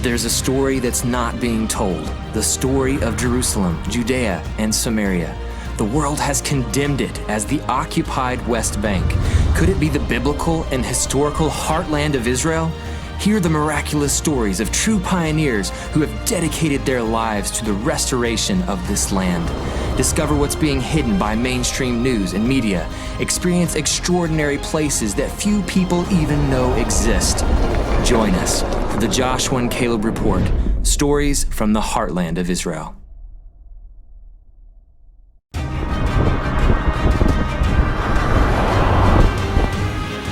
There's a story that's not being told, the story of Jerusalem, Judea, and Samaria. The world has condemned it as the occupied West Bank. Could it be the biblical and historical heartland of Israel? Hear the miraculous stories of true pioneers who have dedicated their lives to the restoration of this land. Discover what's being hidden by mainstream news and media. Experience extraordinary places that few people even know exist. Join us for the Joshua and Caleb Report, stories from the heartland of Israel.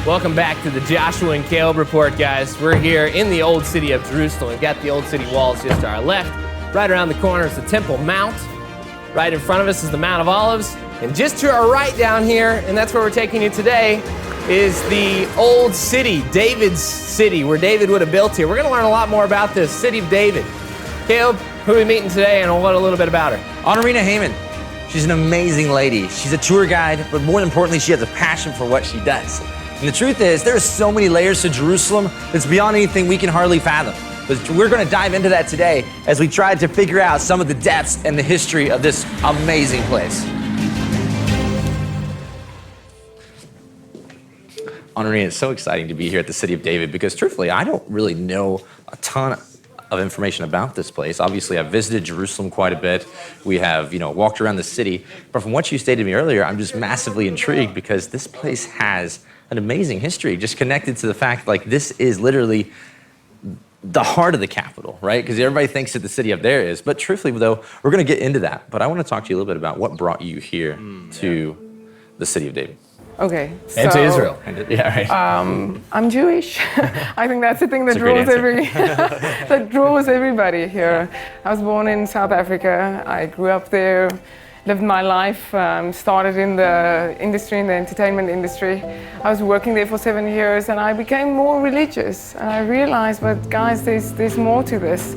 Welcome back to the Joshua and Caleb Report, guys. We're here in the old city of Jerusalem. We've got the old city walls just to our left. Right around the corner is the Temple Mount. Right in front of us is the Mount of Olives. And just to our right down here, and that's where we're taking you today, is the old city, David's city, where David would have built here. We're going to learn a lot more about this city of David. Caleb, who are we meeting today, and what a little bit about her? AnaRina Heymann. She's an amazing lady. She's a tour guide, but more importantly, she has a passion for what she does. And the truth is, there are so many layers to Jerusalem that's beyond anything we can hardly fathom. But we're going to dive into that today as we try to figure out some of the depths and the history of this amazing place. AnaRina, it's so exciting to be here at the City of David because truthfully, I don't really know a ton of information about this place. Obviously, I've visited Jerusalem quite a bit. We have, walked around the city. But from what you stated to me earlier, I'm just massively intrigued because this place has an amazing history, just connected to the fact this is literally the heart of the capital, right? Because everybody thinks that the city up there is. But truthfully, though, we're going to get into that. But I want to talk to you a little bit about what brought you here to the City of David. Okay. And to Israel. Yeah, right. I'm Jewish. I think that's the thing that draws everybody here. I was born in South Africa. I grew up there, lived my life, started in the industry, in the entertainment industry. I was working there for 7 years and I became more religious. And I realized, but guys, there's more to this.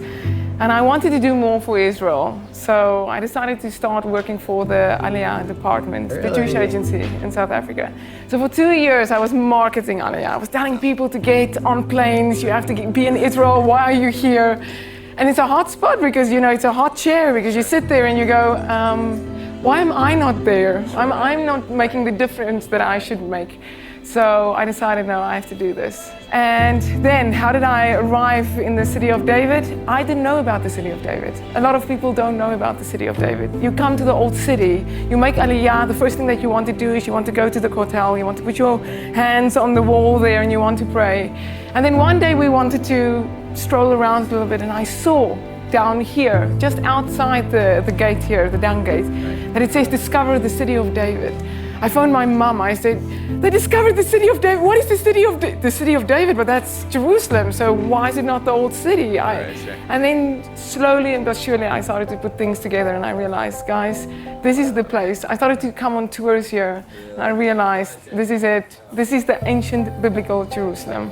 And I wanted to do more for Israel. So I decided to start working for the Aliah department, the Joods Agency in South Africa. So for 2 years, I was marketing Aliah. I was telling people to get on planes, you have to be in Israel, why are you here? And it's a hot spot because, it's a hot chair because you sit there and you go, why am I not there? I'm not making the difference that I should make. So I decided, no, I have to do this. And then, how did I arrive in the City of David? I didn't know about the City of David. A lot of people don't know about the City of David. You come to the old city, you make Aliyah, the first thing that you want to do is you want to go to the hotel, you want to put your hands on the wall there and you want to pray. And then one day we wanted to stroll around a little bit and I saw down here, just outside the gate here, the down gate, that it says, discover the City of David. I phoned my mum, I said, they discovered the City of David. What is the City of David? But that's Jerusalem, so why is it not the old city? And then slowly and surely I started to put things together and I realized, guys, this is the place. I started to come on tours here and I realized this is it. This is the ancient biblical Jerusalem.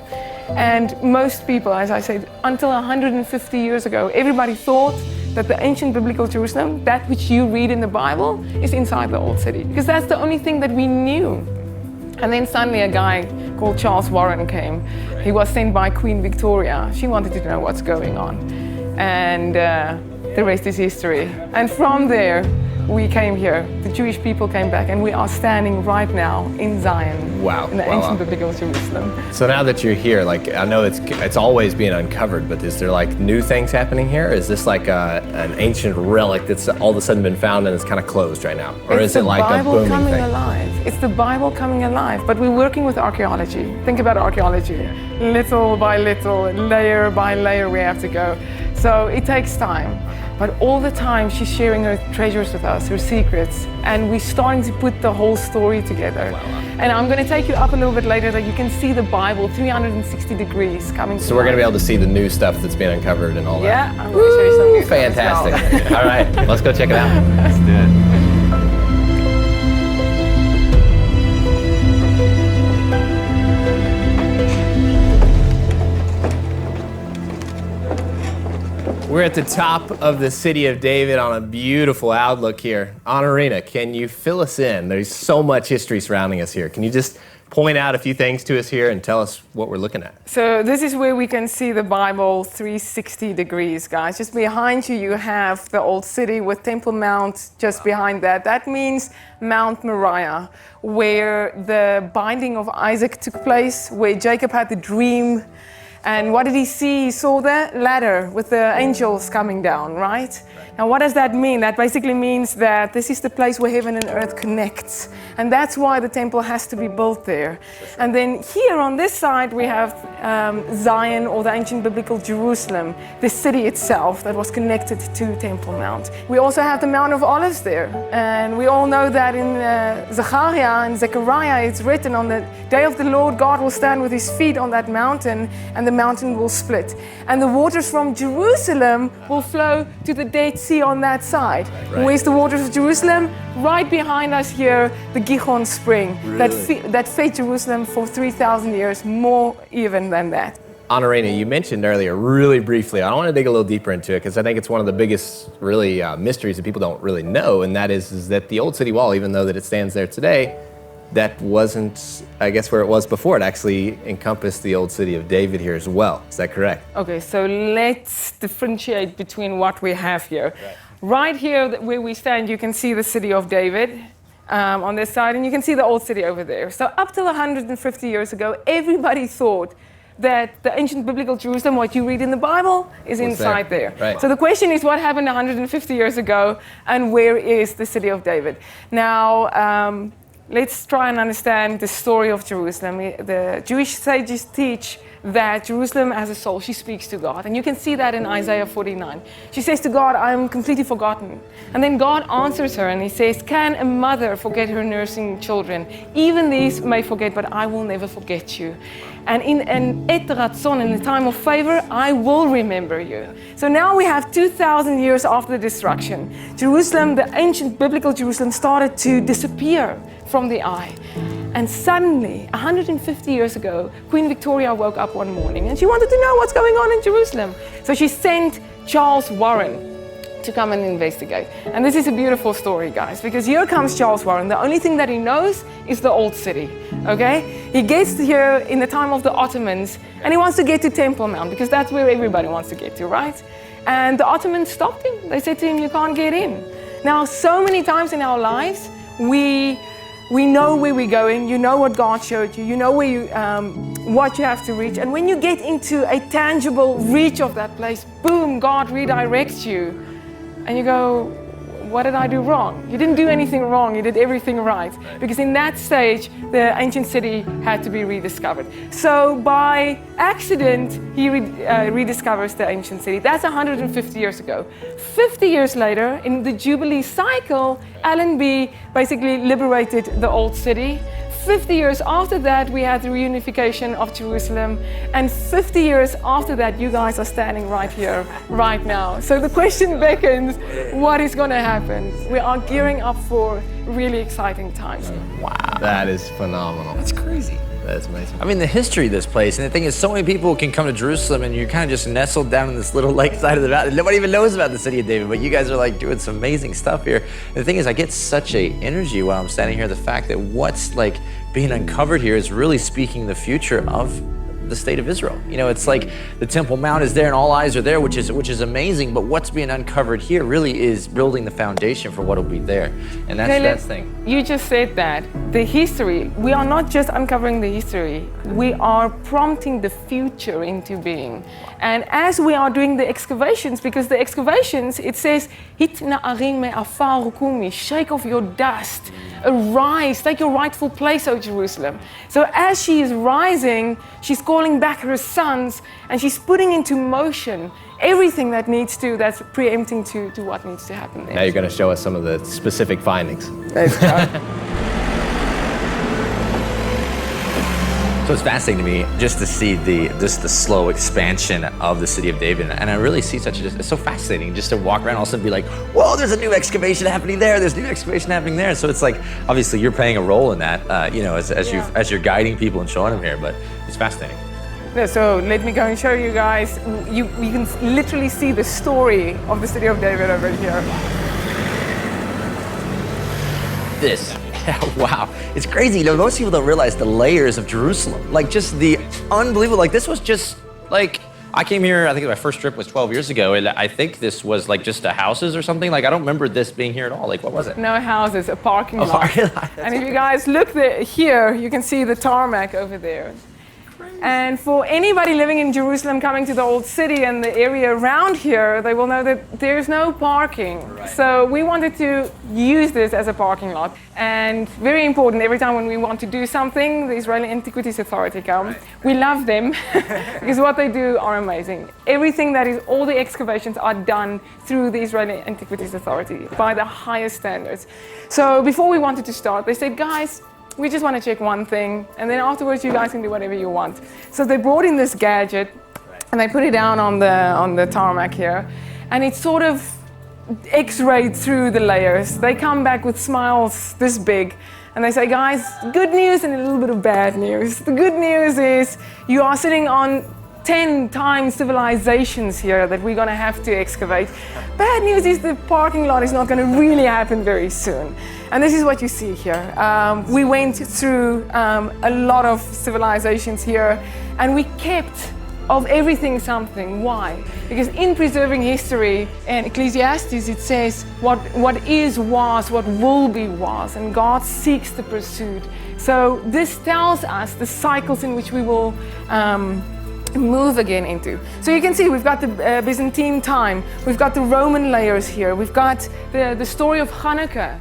And most people, as I said, until 150 years ago, everybody thought that the ancient biblical Jerusalem, that which you read in the Bible, is inside the old city. Because that's the only thing that we knew. And then suddenly a guy called Charles Warren came. He was sent by Queen Victoria. She wanted to know what's going on. And the rest is history. And from there, we came here. The Jewish people came back and we are standing right now in Zion. Wow. In the ancient biblical Jerusalem. So now that you're here, I know it's always being uncovered, but is there new things happening here? Is this an ancient relic that's all of a sudden been found and it's kind of closed right now? Or is it a booming thing? It's the Bible coming alive. It's the Bible coming alive, but we're working with archaeology. Think about archaeology. Little by little, layer by layer we have to go. So it takes time. But all the time she's sharing her treasures with us, her secrets, and we're starting to put the whole story together. Wow. And I'm going to take you up a little bit later that you can see the Bible 360 degrees coming. So we're going to be able to see the new stuff that's being uncovered and all that. Yeah, I'm going to show you some new stuff. Fantastic. All right, let's go check it out. Let's do it. We're at the top of the City of David on a beautiful outlook here. AnaRina, can you fill us in? There's so much history surrounding us here. Can you just point out a few things to us here and tell us what we're looking at. So this is where we can see the Bible 360 degrees, guys. Just behind you, you have the old city with Temple Mount just behind that. That means Mount Moriah, where the binding of Isaac took place, where Jacob had the dream. And what did he see? He saw the ladder with the angels coming down, right? Now, what does that mean? That basically means that this is the place where heaven and earth connects. And that's why the temple has to be built there. And then here on this side, we have Zion, or the ancient biblical Jerusalem, the city itself that was connected to Temple Mount. We also have the Mount of Olives there. And we all know that in Zechariah and Zechariah, it's written, on the day of the Lord, God will stand with his feet on that mountain, and the mountain will split. And the waters from Jerusalem will flow to the Dead Sea on that side. Right. Where's the waters of Jerusalem? Right behind us here, the Gihon Spring, that fed Jerusalem for 3,000 years, more even than that. AnaRina, you mentioned earlier, really briefly, I want to dig a little deeper into it because I think it's one of the biggest really mysteries that people don't really know, and that is that the old city wall, even though that it stands there today, that wasn't, I guess, where it was before. It actually encompassed the old city of David here as well. Is that correct? Okay, so let's differentiate between what we have here. Right here, where we stand, you can see the city of David on this side, and you can see the old city over there. So up till 150 years ago, everybody thought that the ancient biblical Jerusalem, what you read in the Bible, is inside there. Right. So the question is, what happened 150 years ago, and where is the city of David? Now, let's try and understand the story of Jerusalem. The Jewish sages teach that Jerusalem has a soul. She speaks to God. And you can see that in Isaiah 49. She says to God, I am completely forgotten. And then God answers her and he says, can a mother forget her nursing children? Even these may forget, but I will never forget you. And in an et ratzon, in the time of favor, I will remember you. So now we have 2,000 years after the destruction. Jerusalem, the ancient biblical Jerusalem, started to disappear from the eye. And suddenly, 150 years ago, Queen Victoria woke up one morning and she wanted to know what's going on in Jerusalem. So she sent Charles Warren to come and investigate. And this is a beautiful story, guys, because here comes Charles Warren. The only thing that he knows is the old city, okay? He gets here in the time of the Ottomans and he wants to get to Temple Mount because that's where everybody wants to get to, right? And the Ottomans stopped him. They said to him, you can't get in. Now, so many times in our lives, we know where we're going, you know what God showed you, you know where you, what you have to reach. And when you get into a tangible reach of that place, boom, God redirects you. And you go, what did I do wrong? You didn't do anything wrong, you did everything right. Because in that stage, the ancient city had to be rediscovered. So by accident, he rediscovers the ancient city. That's 150 years ago. 50 years later, in the Jubilee cycle, Allenby basically liberated the old city. 50 years after that, we had the reunification of Jerusalem. And 50 years after that, you guys are standing right here, right now. So the question beckons, what is going to happen? We are gearing up for really exciting times. Wow. That is phenomenal. That's crazy. That's amazing. I mean, the history of this place, and the thing is, so many people can come to Jerusalem and you're kind of just nestled down in this little lakeside of the mountain. Nobody even knows about the city of David, but you guys are like doing some amazing stuff here. And the thing is, I get such a energy while I'm standing here, the fact that what's like being uncovered here is really speaking the future of the state of Israel. You know, it's like the Temple Mount is there and all eyes are there, which is amazing, but what's being uncovered here really is building the foundation for what will be there. And that's the thing. You just said that. The history, we are not just uncovering the history, we are prompting the future into being. And as we are doing the excavations, because the excavations, it says, Hit na'arim me'afar hukumi, shake off your dust, arise, take your rightful place, O Jerusalem. So as she is rising, she's calling back her sons, and she's putting into motion everything that needs to, that's preempting to what needs to happen there. Now you're going to show us some of the specific findings. Let's go. So it's fascinating to me just to see the slow expansion of the city of David, and I really see it's so fascinating just to walk around and all of a sudden be like, whoa, there's a new excavation happening there, there's a new excavation happening there. So it's like, obviously you're playing a role in that, you know, as you're guiding people and showing them here, but it's fascinating. Yeah, so let me go and show you guys. You can literally see the story of the city of David over here. This, wow. it's crazy. You know, most people don't realize the layers of Jerusalem. Like, just the unbelievable. Like, this was just like, I came here, I think my first trip was 12 years ago, and I think this was like just houses or something. Like, I don't remember this being here at all. Like, what was it? No houses, a parking lot. Parking lot. And if you guys look here, you can see the tarmac over there. And for anybody living in Jerusalem coming to the old city and the area around here, they will know that there's no parking. Right. So we wanted to use this as a parking lot. And very important, every time when we want to do something, the Israeli Antiquities Authority come. Right. We love them because what they do are amazing. Everything that is, all the excavations are done through the Israeli Antiquities Authority by the highest standards. So before we wanted to start, they said, guys, we just want to check one thing, and then afterwards you guys can do whatever you want. So they brought in this gadget, and they put it down on the tarmac here, and it sort of x-rayed through the layers. They come back with smiles this big, and they say, guys, good news and a little bit of bad news. The good news is you are sitting on 10 times civilizations here that we're going to have to excavate. Bad news is the parking lot is not going to really happen very soon. And this is what you see here. We went through a lot of civilizations here, and we kept of everything something. Why? Because in preserving history and Ecclesiastes, it says what is was, what will be was, and God seeks the pursuit. So this tells us the cycles in which we will move again into. So you can see we've got the Byzantine time, we've got the Roman layers here, we've got the story of Hanukkah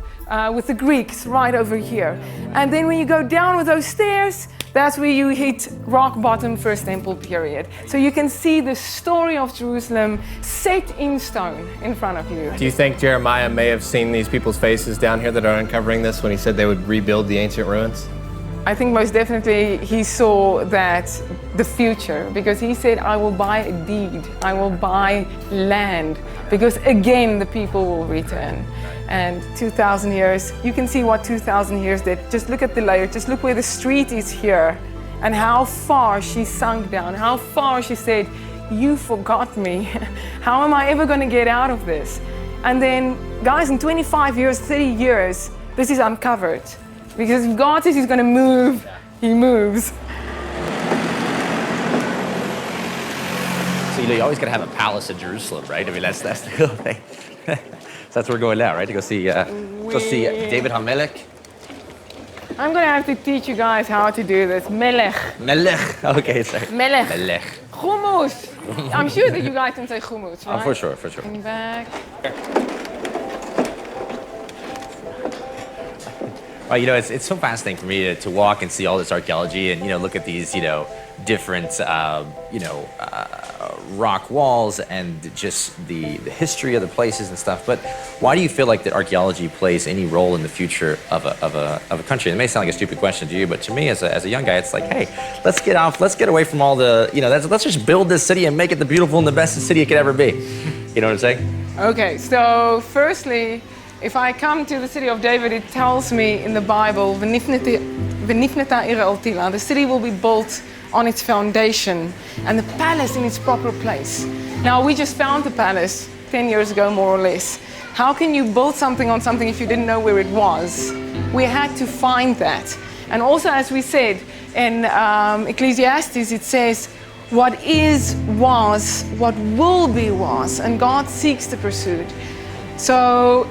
with the Greeks right over here. And then when you go down with those stairs, that's where you hit rock bottom First Temple period. So you can see the story of Jerusalem set in stone in front of you. Do you think Jeremiah may have seen these people's faces down here that are uncovering this when he said they would rebuild the ancient ruins? I think most definitely he saw that the future, because he said, I will buy a deed, I will buy land, because again the people will return. And 2,000 years, you can see what 2,000 years did. Just look at the layer, just look where the street is here, and how far she sunk down, how far she said, you forgot me. How am I ever going to get out of this? And then, guys, in 25 years, 30 years, this is uncovered. Because if God says he's going to move, he moves. So, you always got to have a palace in Jerusalem, right? I mean, that's the whole thing. So that's where we're going now, right? To go see David HaMelech. I'm going to have to teach you guys how to do this. Melech. Melech. Okay, sorry. Melech. Melech. Hummus. I'm sure that you guys can say hummus, right? Oh, for sure. In back. Well, it's so fascinating for me to walk and see all this archaeology and, look at these, different, rock walls and just the history of the places and stuff. But why do you feel like that archaeology plays any role in the future of a country? It may sound like a stupid question to you, but to me as a young guy, it's like, hey, let's get away from all the, let's just build this city and make it the beautiful and the best city it could ever be. You know what I'm saying? Okay, so firstly, if I come to the city of David, it tells me in the Bible, the city will be built on its foundation and the palace in its proper place. Now, we just found the palace 10 years ago, more or less. How can you build something on something if you didn't know where it was? We had to find that. And also, as we said, in Ecclesiastes, it says, what is was, what will be was, and God seeks the pursuit. So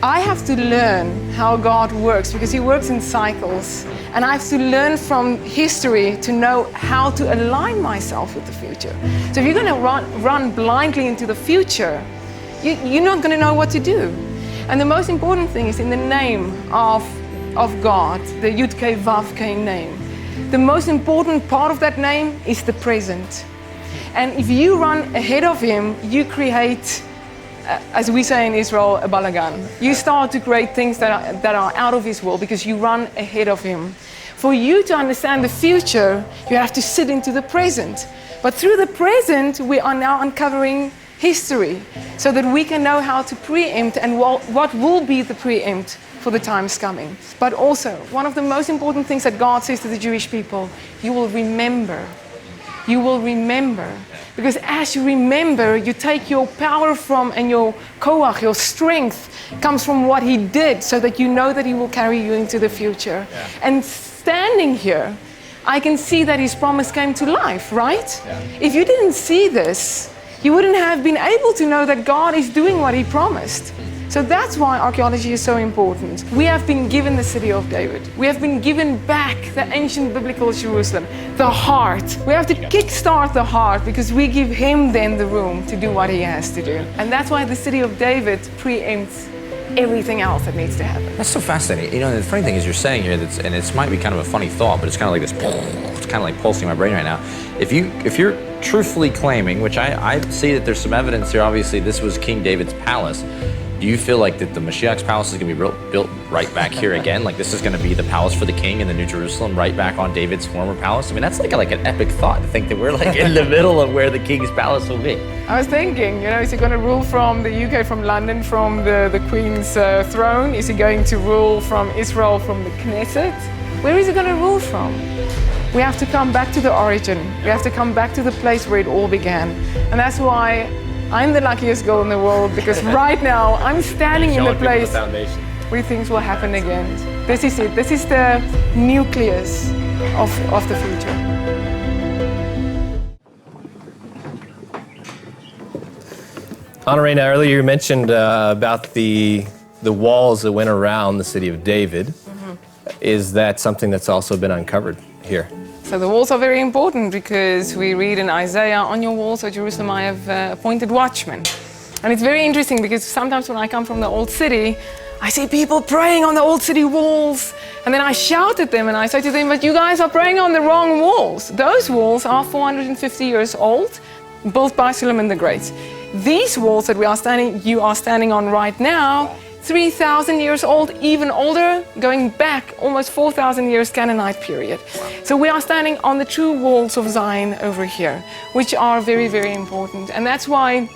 I have to learn how God works because he works in cycles. And I have to learn from history to know how to align myself with the future. So if you're going to run blindly into the future, you're not going to know what to do. And the most important thing is in the name of God, the Yud Kei Vav Kei name. The most important part of that name is the present. And if you run ahead of him, you create, as we say in Israel, a balagan. You start to create things that are out of his will because you run ahead of him. For you to understand the future, you have to sit into the present. But through the present, we are now uncovering history so that we can know how to preempt and what will be the preempt for the times coming. But also, one of the most important things that God says to the Jewish people, you will remember. you will remember. Because as you remember, you take your power from, and your koach, your strength, comes from what he did, so that you know that he will carry you into the future. Yeah. And standing here, I can see that his promise came to life, right? Yeah. If you didn't see this, you wouldn't have been able to know that God is doing what he promised. So that's why archaeology is so important. We have been given the city of David. We have been given back the ancient biblical Jerusalem, the heart. We have to kickstart the heart, because we give him then the room to do what he has to do. And that's why the city of David preempts everything else that needs to happen. That's so fascinating. You know, the funny thing is you're saying here, and it might be kind of a funny thought, but it's kind of like this, it's kind of like pulsing in my brain right now. If you're truthfully claiming, which I see that there's some evidence here, obviously this was King David's palace. Do you feel like that the Mashiach's palace is going to be built right back here again? Like this is going to be the palace for the king in the New Jerusalem, right back on David's former palace? I mean, that's like an epic thought to think that we're like in the middle of where the king's palace will be. I was thinking, is he going to rule from the UK, from London, from the Queen's throne? Is he going to rule from Israel, from the Knesset? Where is he going to rule from? We have to come back to the origin. We have to come back to the place where it all began. And that's why I'm the luckiest girl in the world, because right now I'm standing in the place where things will happen again. This is it. This is the nucleus of the future. AnaRina, earlier you mentioned about the walls that went around the city of David. Mm-hmm. Is that something that's also been uncovered here? So the walls are very important, because we read in Isaiah, on your walls, O Jerusalem, I have appointed watchmen. And it's very interesting, because sometimes when I come from the old city, I see people praying on the old city walls. And then I shout at them and I say to them, but you guys are praying on the wrong walls. Those walls are 450 years old, built by Solomon the Great. These walls that you are standing on right now, 3,000 years old, even older, going back almost 4,000 years Canaanite period. So we are standing on the true walls of Zion over here, which are very, very important. And that's why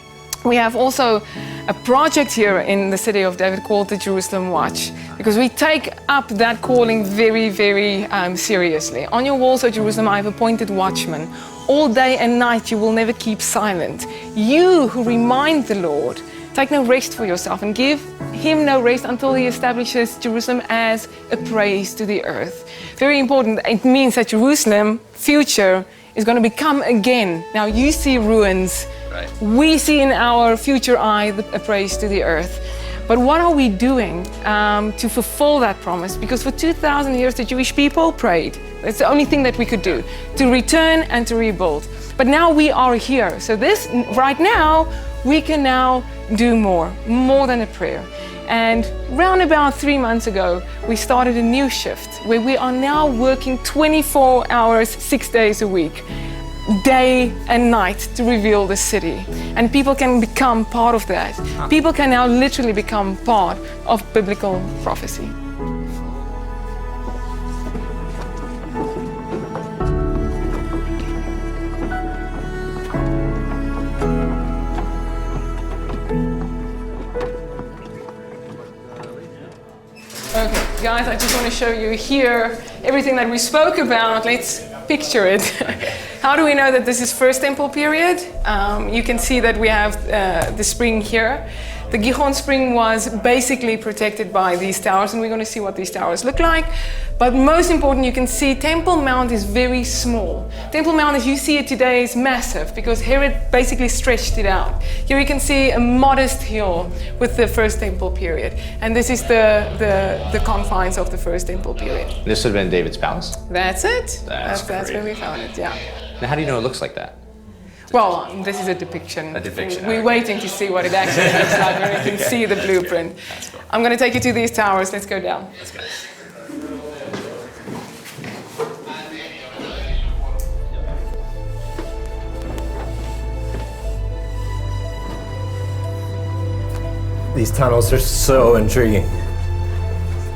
we have also a project here in the city of David called the Jerusalem Watch, because we take up that calling very, very seriously. On your walls, O Jerusalem, I have appointed watchmen. All day and night you will never keep silent. You who remind the Lord, take no rest for yourself, and give him no rest until he establishes Jerusalem as a praise to the earth. Very important. It means that Jerusalem, future, is going to become again. Now you see ruins. Right. We see in our future eye a praise to the earth. But what are we doing to fulfill that promise? Because for 2,000 years the Jewish people prayed. It's the only thing that we could do, to return and to rebuild. But now we are here. So this, right now, we can now do more than a prayer. And round about 3 months ago, we started a new shift where we are now working 24 hours, 6 days a week, day and night, to reveal the city. And people can become part of that. People can now literally become part of biblical prophecy. Okay, guys, I just want to show you here everything that we spoke about. Let's picture it. How do we know that this is first temple period? You can see that we have the spring here. The Gihon spring was basically protected by these towers, and we're going to see what these towers look like. But most important, you can see Temple Mount is very small. Temple Mount, as you see it today, is massive because Herod basically stretched it out. Here you can see a modest hill with the first temple period. And this is the confines of the first temple period. This would have been David's palace? That's it. That's where we found it, yeah. Now, how do you know it looks like that? Well, this is a depiction. A depiction. We're waiting to see what it actually looks like, where you can see the blueprint. Cool. I'm going to take you to these towers. Let's go down. Let's go. These tunnels are so intriguing.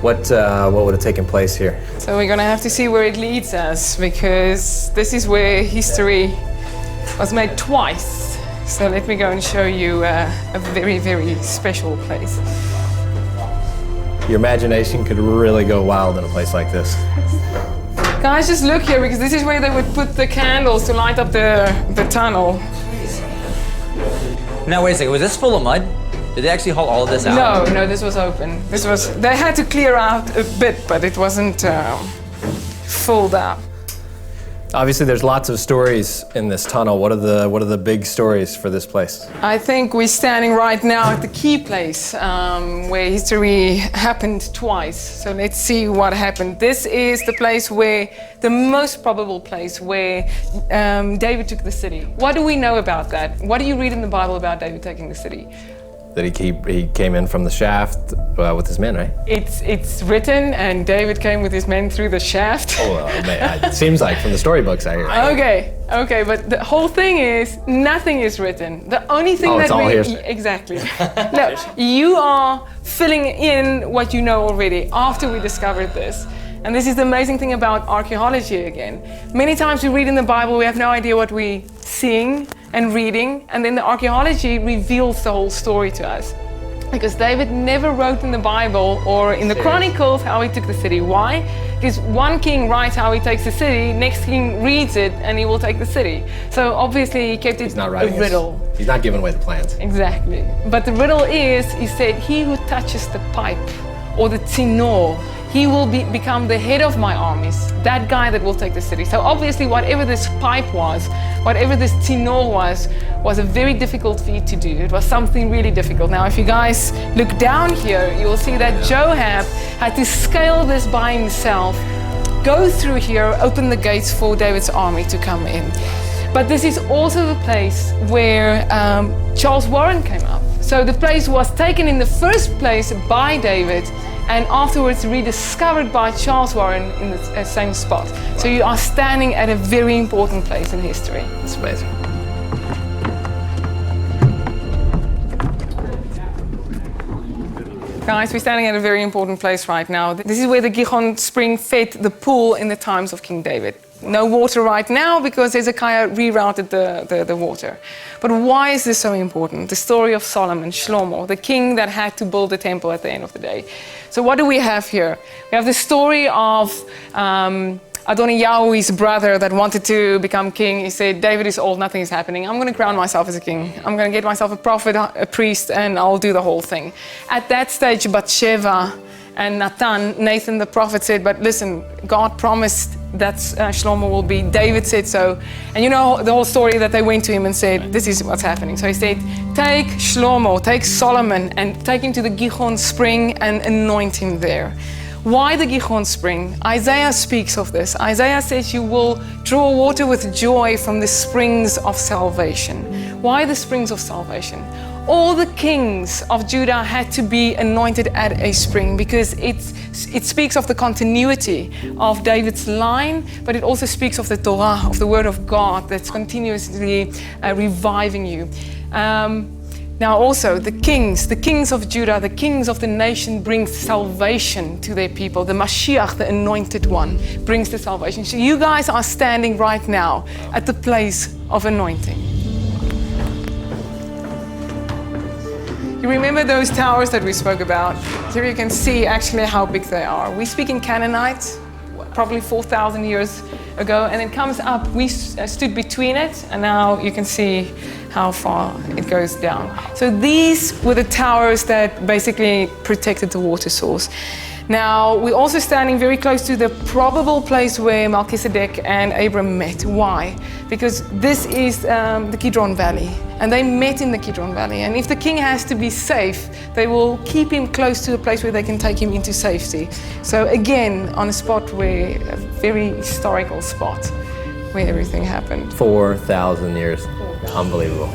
What would have taken place here? So we're going to have to see where it leads us, because this is where history was made twice. So let me go and show you a very, very special place. Your imagination could really go wild in a place like this. Guys, just look here, because this is where they would put the candles to light up the tunnel. Now wait a second, was this full of mud? Did they actually haul all of this out? No, this was open. They had to clear out a bit, but it wasn't filled up. Obviously, there's lots of stories in this tunnel. What are the big stories for this place? I think we're standing right now at the key place where history happened twice. So let's see what happened. This is the place the most probable place where David took the city. What do we know about that? What do you read in the Bible about David taking the city? That he came in from the shaft with his men, right? It's written, and David came with his men through the shaft. Oh, man, it seems like from the storybooks I hear. Okay, but the whole thing is, nothing is written. The only thing it's all hearsay. Exactly. No, you are filling in what you know already after we discovered this. And this is the amazing thing about archaeology again. Many times we read in the Bible, we have no idea what we're seeing and reading, and then the archaeology reveals the whole story to us. Because David never wrote in the Bible or in the Chronicles how he took the city. Why? Because one king writes how he takes the city, next king reads it, and he will take the city. So obviously he kept it a riddle. He's not giving away the plans. Exactly. But the riddle is, he said, he who touches the pipe or the tzinor, he will become the head of my armies, that guy that will take the city. So obviously whatever this pipe was, whatever this tzinor was a very difficult feat to do. It was something really difficult. Now if you guys look down here, you will see that Joab had to scale this by himself, go through here, open the gates for David's army to come in. But this is also the place where Charles Warren came up. So the place was taken in the first place by David, and afterwards rediscovered by Charles Warren in the same spot. So you are standing at a very important place in history. It's amazing. Guys, we're standing at a very important place right now. This is where the Gihon spring fed the pool in the times of King David. No water right now because Hezekiah rerouted the water. But why is this so important? The story of Solomon, Shlomo, the king that had to build the temple at the end of the day. So what do we have here? We have the story of Adoniyahu, his brother that wanted to become king. He said, David is old, nothing is happening. I'm going to crown myself as a king. I'm going to get myself a prophet, a priest, and I'll do the whole thing. At that stage, Bathsheba and Nathan the prophet said, but listen, God promised that Shlomo will be. David said so. And you know the whole story that they went to him and said, this is what's happening. So he said, take Shlomo, take Solomon, and take him to the Gihon spring and anoint him there. Why the Gihon spring? Isaiah speaks of this. Isaiah says you will draw water with joy from the springs of salvation. Why the springs of salvation? All the kings of Judah had to be anointed at a spring because it speaks of the continuity of David's line, but it also speaks of the Torah, of the word of God that's continuously reviving you. Now also the kings of Judah, the kings of the nation bring salvation to their people. The Mashiach, the anointed one, brings the salvation. So you guys are standing right now at the place of anointing. You remember those towers that we spoke about? Here you can see actually how big they are. We speak in Canaanite, probably 4,000 years ago, and it comes up, we stood between it, and now you can see how far it goes down. So these were the towers that basically protected the water source. Now, we're also standing very close to the probable place where Melchizedek and Abram met. Why? Because this is the Kidron Valley, and they met in the Kidron Valley. And if the king has to be safe, they will keep him close to a place where they can take him into safety. So again, on a spot where, a very historical spot, where everything happened. 4,000 years. Unbelievable.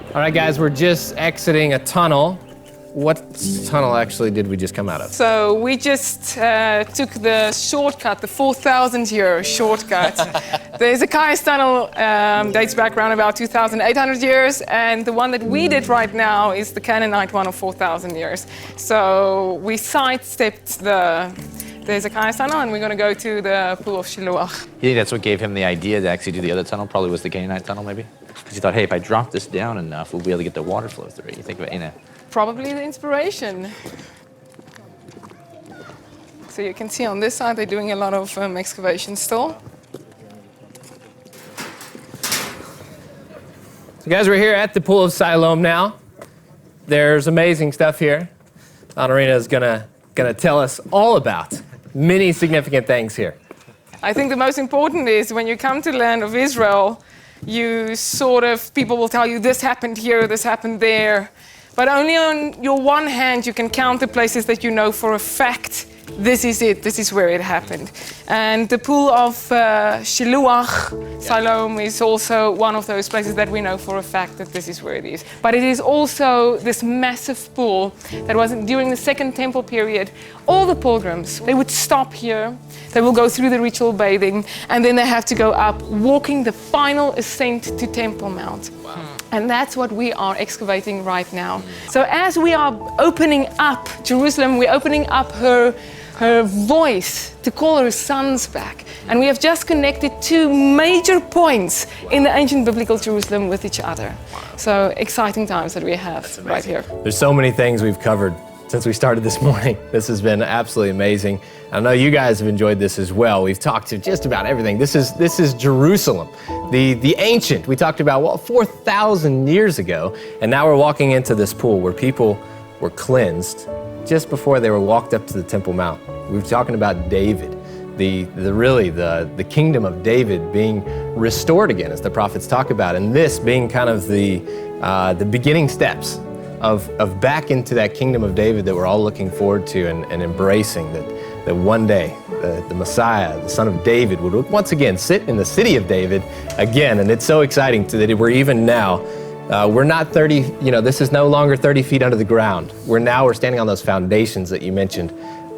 All right, guys, we're just exiting a tunnel. What tunnel actually did we just come out of? So we just took the shortcut, the 4,000-year shortcut. The Hezekiah's tunnel dates back around about 2,800 years, and the one that we did right now is the Canaanite one of 4,000 years. So we sidestepped the Hezekiah's tunnel, and we're going to go to the pool of Shiloach. You think that's what gave him the idea to actually do the other tunnel? Probably was the Canaanite tunnel, maybe? Because he thought, hey, if I drop this down enough, we'll be able to get the water flow through it. You think about, Probably the inspiration. So you can see on this side they're doing a lot of excavation still. So guys, we're here at the Pool of Siloam now. There's amazing stuff here. AnaRina is gonna tell us all about many significant things here. I think the most important is when you come to the land of Israel, people will tell you this happened here, this happened there. But only on your one hand you can count the places that you know for a fact, this is it, this is where it happened. And the pool of Siloam is also one of those places that we know for a fact that this is where it is. But it is also this massive pool that was during the Second Temple period. All the pilgrims, they would stop here, they will go through the ritual bathing, and then they have to go up, walking the final ascent to Temple Mount. Wow. And that's what we are excavating right now. So as we are opening up Jerusalem, we're opening up her voice to call her sons back. And we have just connected two major points in the ancient biblical Jerusalem with each other. So exciting times that we have right here. There's so many things we've covered since we started this morning. This has been absolutely amazing. I know you guys have enjoyed this as well. We've talked to just about everything. This is Jerusalem, the ancient. We talked about 4,000 years ago, and now we're walking into this pool where people were cleansed just before they were walked up to the Temple Mount. We were talking about David, the kingdom of David being restored again, as the prophets talk about, and this being kind of the beginning steps of back into that kingdom of David that we're all looking forward to and embracing, that one day the Messiah, the son of David, would once again sit in the city of David again. And it's so exciting that we're even now, we're not 30, this is no longer 30 feet under the ground. We're standing on those foundations that you mentioned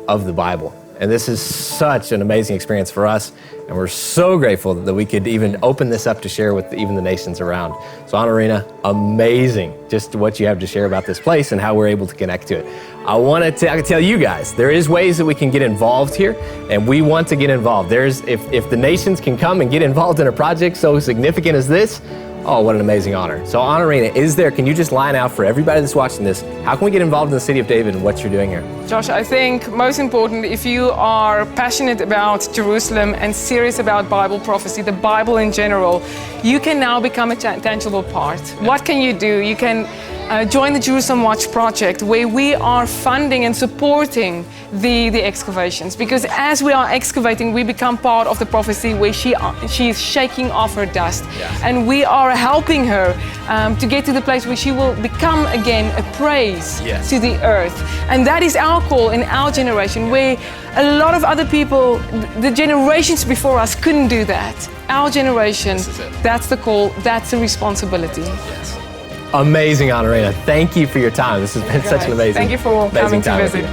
of the Bible. And this is such an amazing experience for us. And we're so grateful that we could even open this up to share with even the nations around. So AnaRina, amazing just what you have to share about this place and how we're able to connect to it. I want to tell you guys, there is ways that we can get involved here, and we want to get involved. If the nations can come and get involved in a project so significant as this, oh, what an amazing honor. So AnaRina, can you just line out for everybody that's watching this, how can we get involved in the city of David and what you're doing here? Josh, I think most important, if you are passionate about Jerusalem and serious about Bible prophecy, the Bible in general, you can now become a tangible part. What can you do? You can join the Jerusalem Watch project, where we are funding and supporting the excavations, because as we are excavating, we become part of the prophecy where she is shaking off her dust, and we are helping her to get to the place where she will become again a praise to the earth. And that is our call in our generation, where a lot of other people, the generations before us, couldn't do that. Our generation, that's the call, that's the responsibility. Yes. Amazing, AnaRina. Thank you for your time. This has been such an amazing, Thank you for coming to visit.